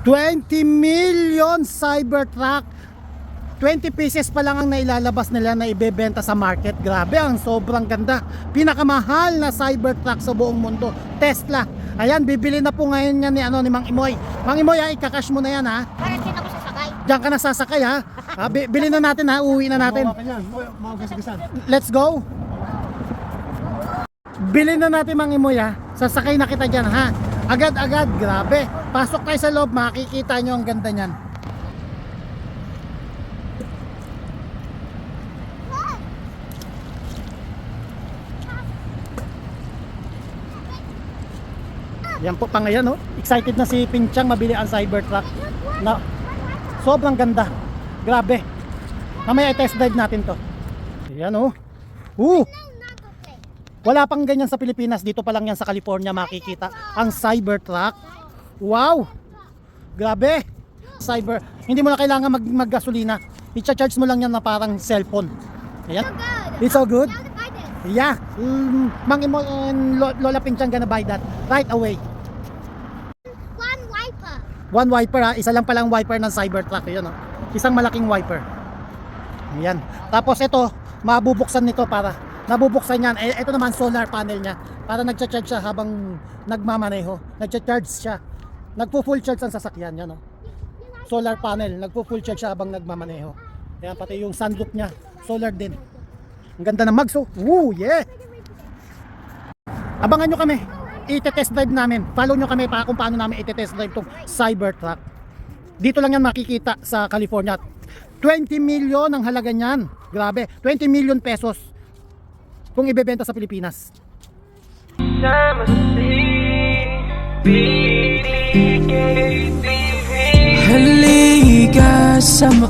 20 million Cybertruck. 20 pieces pa lang ang nailalabas nila na ibebenta sa market. Grabe, ang sobrang ganda. Pinakamahal na Cybertruck sa buong mundo, Tesla. Ayan, bibili na po ngayon yan ni Mang Imoy. Mang Imoy, ikakash mo na yan, ha. Parang din ako sasakay. Diyan ka na sasakay, ha. Bili na natin, ha. Uuwi na natin. Let's go. Bili na natin, Mang Imoy, ha. Sasakay na kita dyan, ha. Agad-agad, grabe. Pasok tayo sa loob, makikita nyo ang ganda nyan. Yan po pa ngayon, oh. Excited na si Pinchang mabili ang Cybertruck. Na sobrang ganda. Grabe. Mamaya i-test drive natin 'to. Yan, oh. Wala pang ganyan sa Pilipinas, dito pa lang yan sa California makikita ang Cybertruck. Wow. Grabe. Hindi mo na kailangan maggasolina. I-charge mo lang yan na parang cellphone. Ayan. It's so good. Yeah, Mang Imo and Lola Pinchang gonna buy that right away. One wiper, ha, isa lang palang wiper ng Cybertruck, yun, oh. Isang malaking wiper. Ayan. Tapos ito, mabubuksan nito para nabubuksan yan. Ito naman solar panel niya para nagcha-charge siya habang nagmamaneho. Nagcha-charge siya. Nagpo-full charge ang sasakyan yan, oh. Solar panel, nagpo-full charge siya habang nagmamaneho. Ayan, pati yung sunroof niya, solar din. Ang ganda ng mags, oh. Woo, yeah. Abangan nyo kami. I-test drive namin. Follow nyo kami pa kung paano namin i-test drive tong Cybertruck. Dito lang yan makikita sa California. 20 million ang halaga niyan. Grabe, 20 million pesos kung ibebenta sa Pilipinas. Halika sama